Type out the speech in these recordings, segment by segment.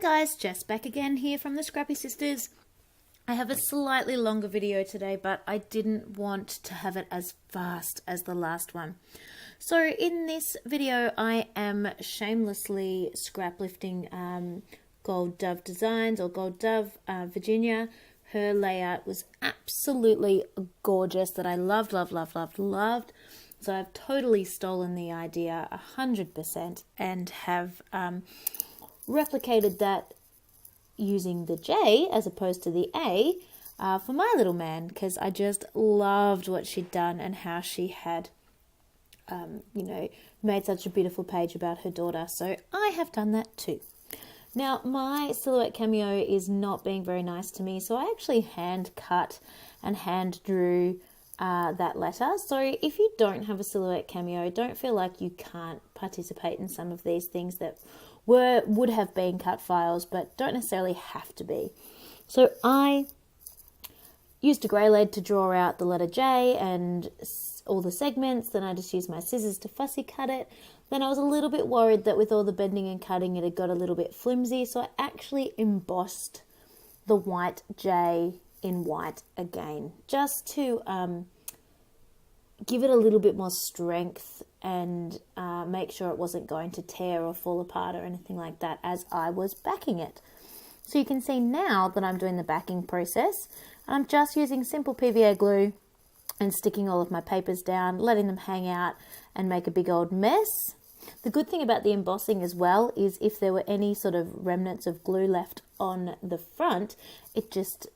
guys, Jess back again here from the Scrappy Sisters. I have a slightly longer video today, but I didn't want to have it as fast as the last one. So in this video, I am shamelessly scraplifting Gold Dove Designs, or Gold Dove Virginia. Her layout was absolutely gorgeous that I loved. So I've totally stolen the idea 100% and have replicated that using the J as opposed to the A for my little man, because I just loved what she'd done and how she had made such a beautiful page about her daughter. So I have done that too. Now, my silhouette cameo is not being very nice to me, so I actually hand cut and hand drew that letter. So if you don't have a silhouette cameo, don't feel like you can't participate in some of these things that would have been cut files, but don't necessarily have to be. So I used a grey lead to draw out the letter J and all the segments. Then I just used my scissors to fussy cut it. Then I was a little bit worried that with all the bending and cutting it had got a little bit flimsy, so I actually embossed the white J in white again, just to give it a little bit more strength and make sure it wasn't going to tear or fall apart or anything like that as I was backing it. So you can see now that I'm doing the backing process. I'm just using simple PVA glue and sticking all of my papers down, letting them hang out and make a big old mess. The good thing about the embossing as well is if there were any sort of remnants of glue left on the front, it just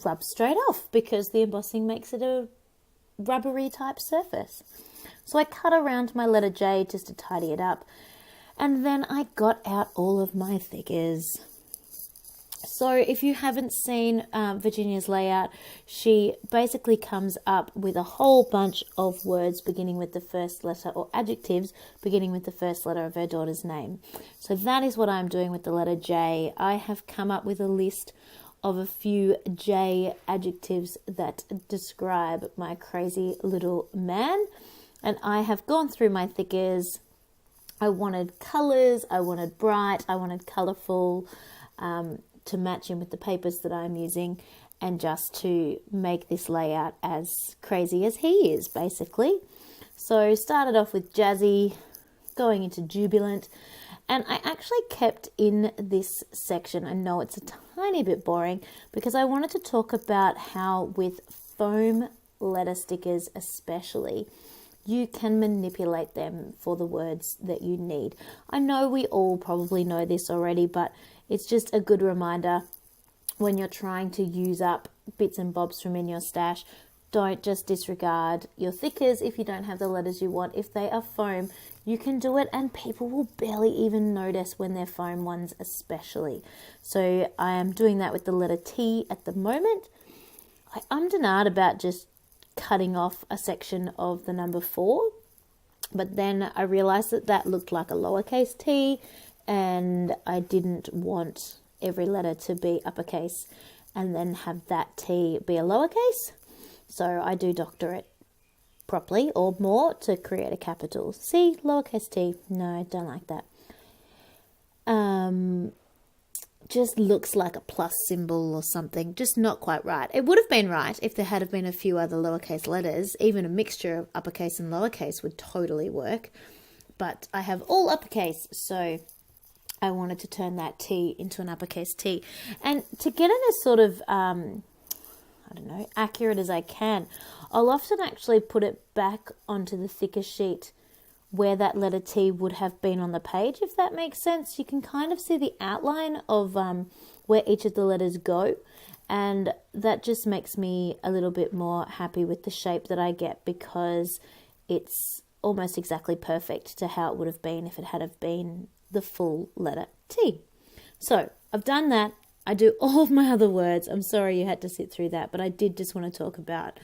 rubs straight off because the embossing makes it a rubbery type surface. So I cut around my letter J just to tidy it up, and then I got out all of my thickers. So if you haven't seen Virginia's layout, she basically comes up with a whole bunch of words beginning with the first letter, or adjectives beginning with the first letter of her daughter's name. So that is what I'm doing with the letter J. I have come up with a list of a few J adjectives that describe my crazy little man. And I have gone through my thickers. I wanted colours, I wanted bright, I wanted colourful, to match in with the papers that I'm using, and just to make this layout as crazy as he is, basically. So started off with jazzy, going into jubilant, and I actually kept in this section, I know it's a tiny bit boring, because I wanted to talk about how with foam letter stickers especially, you can manipulate them for the words that you need. I know we all probably know this already, but it's just a good reminder when you're trying to use up bits and bobs from in your stash. Don't just disregard your thickers if you don't have the letters you want. If they are foam, you can do it and people will barely even notice when they're foam ones especially. So I am doing that with the letter T at the moment. I ummed and ahed about just cutting off a section of the number 4, but then I realized that that looked like a lowercase t, and I didn't want every letter to be uppercase and then have that T be a lowercase. So I do doctor it properly or more to create a capital. See, lowercase t, no, don't like that. Just looks like a plus symbol or something, just not quite right. It would have been right if there had been a few other lowercase letters. Even a mixture of uppercase and lowercase would totally work. But I have all uppercase, so I wanted to turn that T into an uppercase T. And to get it as sort of, accurate as I can, I'll often actually put it back onto the thicker sheet where that letter T would have been on the page, if that makes sense. You can kind of see the outline of where each of the letters go, and that just makes me a little bit more happy with the shape that I get, because it's almost exactly perfect to how it would have been if it had have been the full letter T. So I've done that. I do all of my other words. I'm sorry you had to sit through that, but I did just want to talk about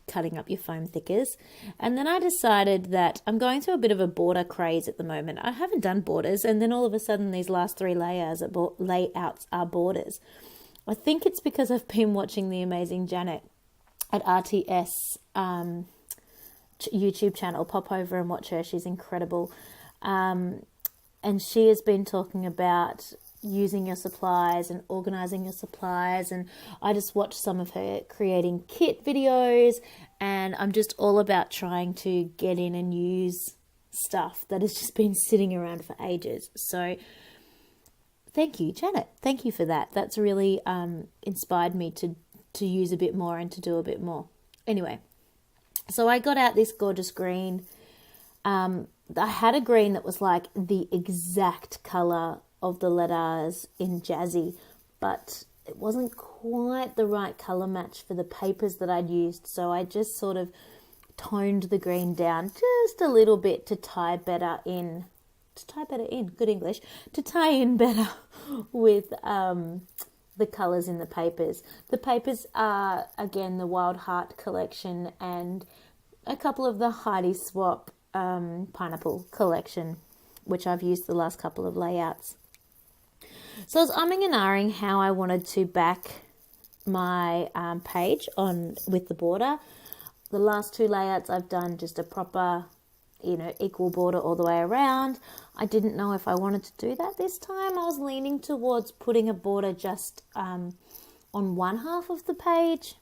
cutting up your foam thickers. And then I decided that I'm going through a bit of a border craze at the moment. I haven't done borders, and then all of a sudden these last 3 layouts are borders. I think it's because I've been watching the amazing Janet at RTS YouTube channel. Pop over and watch her. She's incredible. And she has been talking about using your supplies and organizing your supplies. And I just watched some of her creating kit videos, and I'm just all about trying to get in and use stuff that has just been sitting around for ages. So thank you, Janet. Thank you for that. That's really inspired me to use a bit more and to do a bit more. Anyway, so I got out this gorgeous green. I had a green that was like the exact color of the letters in Jazzy, but it wasn't quite the right color match for the papers that I'd used. So I just sort of toned the green down just a little bit to tie better in. Good English. To tie in better with the colours in the papers. The papers are, again, the Wild Heart collection and a couple of the Heidi Swapp pineapple collection, which I've used the last couple of layouts. So I was umming and ahhing how I wanted to back my page on with the border. The last two layouts I've done just a proper, equal border all the way around. I didn't know if I wanted to do that this time. I was leaning towards putting a border just on one half of the page.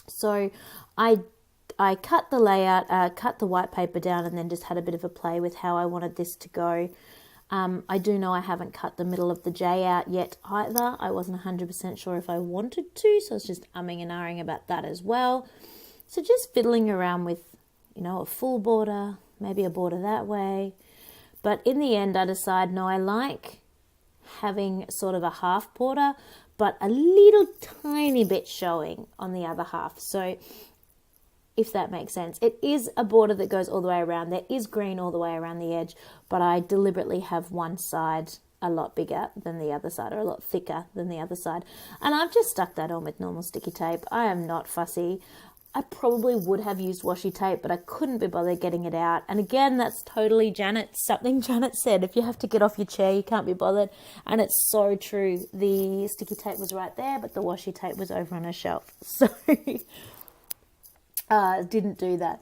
So I cut the layout, cut the white paper down, and then just had a bit of a play with how I wanted this to go. I do know I haven't cut the middle of the J out yet either. I wasn't 100% sure if I wanted to, so I was just umming and ahhing about that as well. So just fiddling around with, a full border, maybe a border that way. But in the end, I decided, no, I like having sort of a half border, but a little tiny bit showing on the other half. So if that makes sense, it is a border that goes all the way around. There is green all the way around the edge, but I deliberately have one side a lot bigger than the other side, or a lot thicker than the other side. And I've just stuck that on with normal sticky tape. I am not fussy. I probably would have used washi tape, but I couldn't be bothered getting it out. And again, that's totally something Janet said. If you have to get off your chair, you can't be bothered. And it's so true. The sticky tape was right there, but the washi tape was over on a shelf. So didn't do that.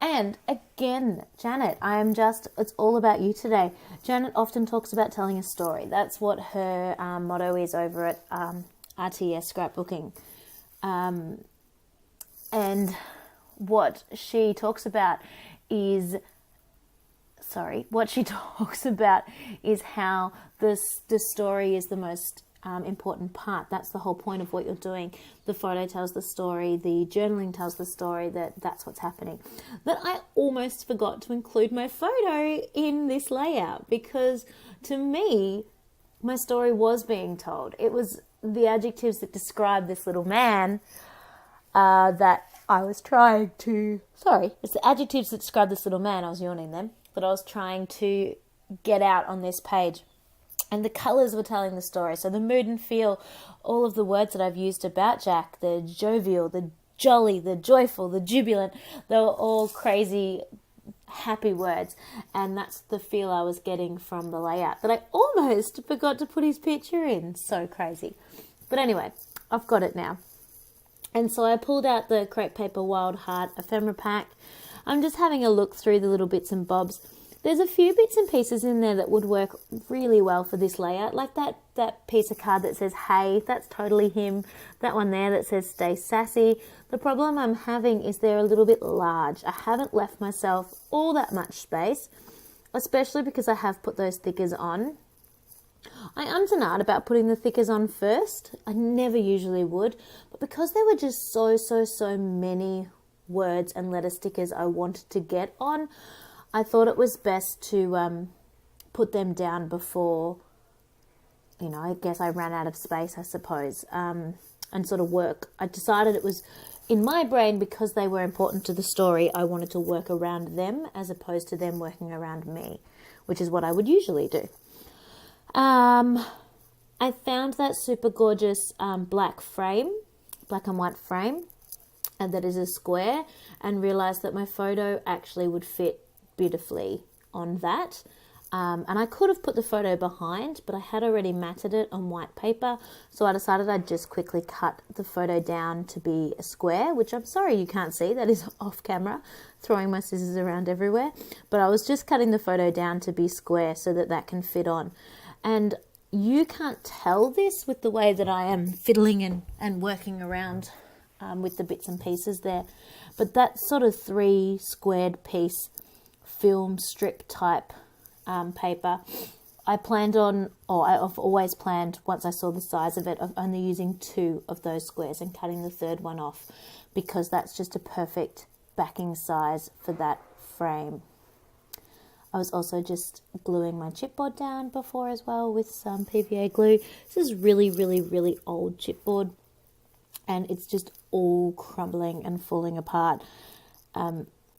And again, Janet, it's all about you today. Janet often talks about telling a story. That's what her motto is over at RTS Scrapbooking. And what she talks about is how the story is the most important part. That's the whole point of what you're doing. The photo tells the story, the journaling tells the story, that's what's happening. That I almost forgot to include my photo in this layout, because to me, my story was being told. It was the adjectives that describe this little man that I was trying to... it's the adjectives that describe this little man, I was yawning them, that I was trying to get out on this page. And the colours were telling the story. So the mood and feel, all of the words that I've used about Jack, the jovial, the jolly, the joyful, the jubilant, they were all crazy, happy words. And that's the feel I was getting from the layout, that I almost forgot to put his picture in. So crazy. But anyway, I've got it now. And so I pulled out the crepe paper Wild Heart ephemera pack. I'm just having a look through the little bits and bobs. There's a few bits and pieces in there that would work really well for this layout. Like that piece of card that says, hey, that's totally him. That one there that says, stay sassy. The problem I'm having is they're a little bit large. I haven't left myself all that much space, especially because I have put those thickers on. I ummed and ahed about putting the thickers on first. I never usually would, but because there were just so many words and letter stickers I wanted to get on, I thought it was best to put them down before, I guess I ran out of space, I suppose, and sort of work. I decided it was in my brain, because they were important to the story, I wanted to work around them as opposed to them working around me, which is what I would usually do. I found that super gorgeous black and white frame, and that is a square, and realized that my photo actually would fit beautifully on that. And I could have put the photo behind, but I had already matted it on white paper, so I decided I'd just quickly cut the photo down to be a square, which I'm sorry you can't see, that is off camera, throwing my scissors around everywhere, but I was just cutting the photo down to be square so that can fit on. And you can't tell this with the way that I am fiddling and working around with the bits and pieces there, but that sort of 3 squared piece film strip type paper, I planned on, or I've always planned, once I saw the size of it, of only using 2 of those squares and cutting the 3rd one off, because that's just a perfect backing size for that frame. I was also just gluing my chipboard down before as well with some PVA glue. This is really, really, really old chipboard, and it's just all crumbling and falling apart.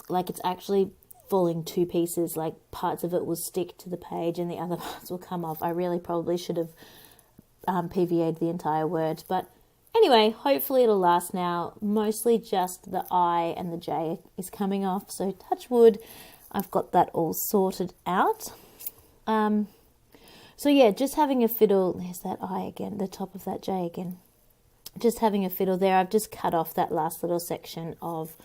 Like it's actually falling to pieces, like parts of it will stick to the page and the other parts will come off. I really probably should have PVA'd the entire word, but anyway, hopefully it'll last now. Mostly just the I and the J is coming off, so touch wood, I've got that all sorted out. So yeah, just having a fiddle. There's that I again, the top of that J again. Just having a fiddle there. I've just cut off that last little section of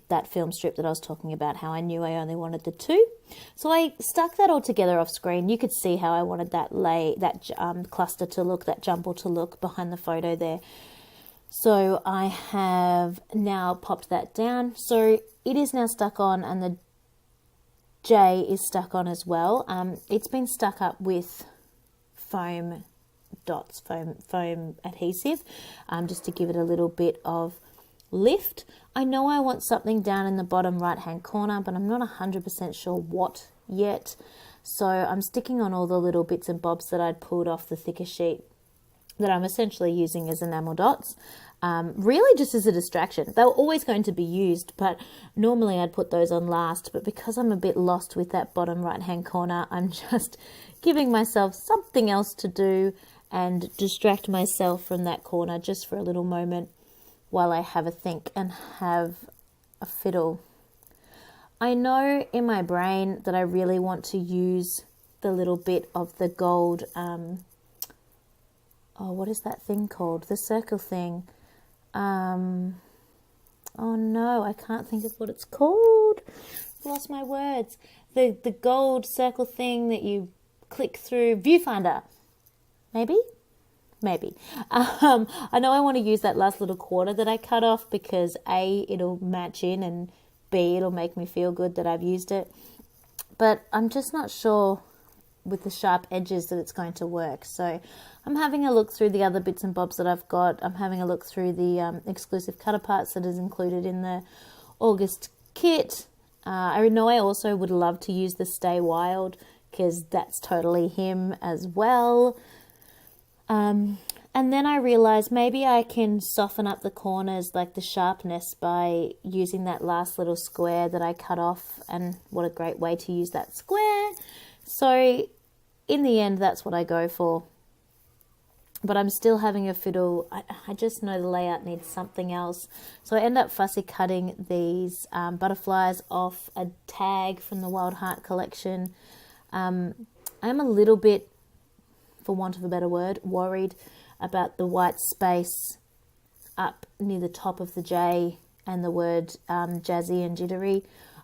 that film strip that I was talking about, how I knew I only wanted the 2. So I stuck that all together off screen. You could see how I wanted that cluster to look, that jumble to look behind the photo there. So I have now popped that down. So it is now stuck on, and the J is stuck on as well. It's been stuck up with foam dots, foam adhesive, just to give it a little bit of lift. I know I want something down in the bottom right hand corner, but I'm not 100% sure what yet. So I'm sticking on all the little bits and bobs that I'd pulled off the thicker sheet that I'm essentially using as enamel dots. Really just as a distraction. They were always going to be used, but normally I'd put those on last. But because I'm a bit lost with that bottom right hand corner, I'm just giving myself something else to do and distract myself from that corner just for a little moment while I have a think and have a fiddle. I know in my brain that I really want to use the little bit of the gold, what is that thing called? The circle thing. Oh no, I can't think of what it's called. I've lost my words. The gold circle thing that you click through, viewfinder. Maybe. I know I want to use that last little corner that I cut off because A, it'll match in, and B, it'll make me feel good that I've used it. But I'm just not sure with the sharp edges that it's going to work. So I'm having a look through the other bits and bobs that I've got. I'm having a look through the exclusive cutter parts that is included in the August kit. I know I also would love to use the Stay Wild because that's totally him as well. And then I realized maybe I can soften up the corners, like the sharpness, by using that last little square that I cut off, and what a great way to use that square. So in the end, that's what I go for. But I'm still having a fiddle. I just know the layout needs something else. So I end up fussy cutting these butterflies off a tag from the Wild Heart collection. I'm a little bit, for want of a better word, worried about the white space up near the top of the J and the word jazzy and jittery.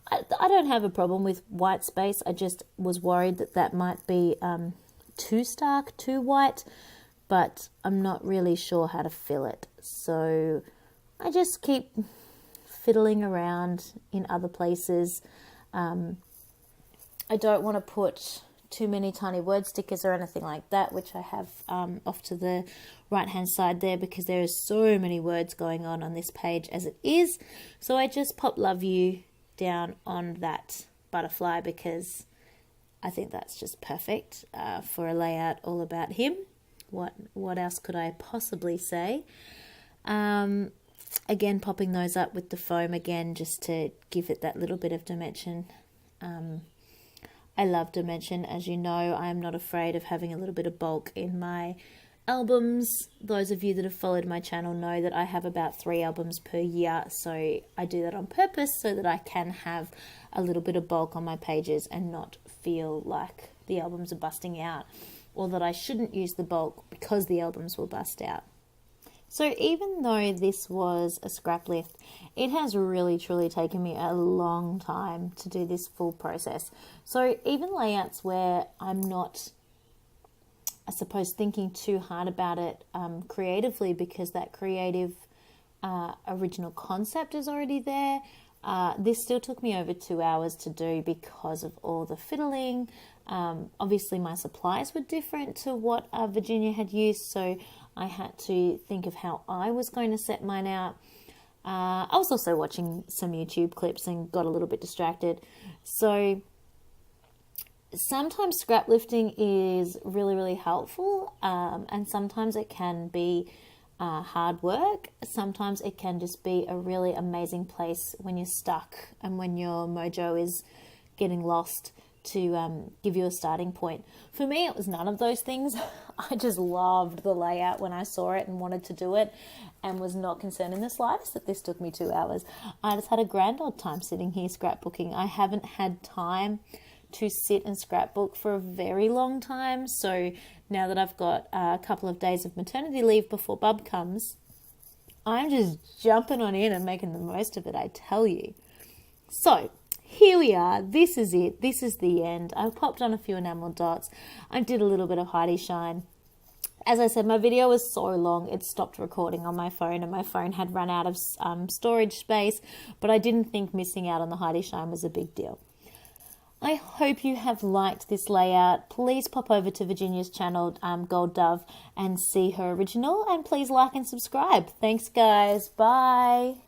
I don't have a problem with white space. I just was worried that that might be too stark, too white, but I'm not really sure how to fill it. So I just keep fiddling around in other places. I don't want to put too many tiny word stickers or anything like that, which I have off to the right hand side there, because there are so many words going on this page as it is. So I just pop love you down on that butterfly because I think that's just perfect for a layout all about him. What else could I possibly say? Again, popping those up with the foam again just to give it that little bit of dimension. I love dimension, as you know. I am not afraid of having a little bit of bulk in my albums. Those of you that have followed my channel know that I have about 3 albums per year, so I do that on purpose so that I can have a little bit of bulk on my pages and not feel like the albums are busting out, or that I shouldn't use the bulk because the albums will bust out. So even though this was a scrap lift, it has really truly taken me a long time to do this full process. So even layouts where I'm not I suppose, thinking too hard about it creatively, because that creative original concept is already there. This still took me over 2 hours to do because of all the fiddling. Obviously, my supplies were different to what Virginia had used, so I had to think of how I was going to set mine out. I was also watching some YouTube clips and got a little bit distracted. So sometimes scrap lifting is really, really helpful, and sometimes it can be hard work. Sometimes it can just be a really amazing place when you're stuck and when your mojo is getting lost, to give you a starting point. For me, it was none of those things. I just loved the layout when I saw it and wanted to do it, and was not concerned in the slightest that this took me 2 hours. I just had a grand old time sitting here scrapbooking. I haven't had time to sit and scrapbook for a very long time, so now that I've got a couple of days of maternity leave before Bub comes, I'm just jumping on in and making the most of it, I tell you. So here we are. This is it. This is the end. I popped on a few enamel dots. I did a little bit of Heidi shine. As I said, my video was so long, it stopped recording on my phone, and my phone had run out of storage space, but I didn't think missing out on the Heidi shine was a big deal. I hope you have liked this layout. Please pop over to Virginia's channel, Gold Dove, and see her original, and please like and subscribe. Thanks, guys. Bye.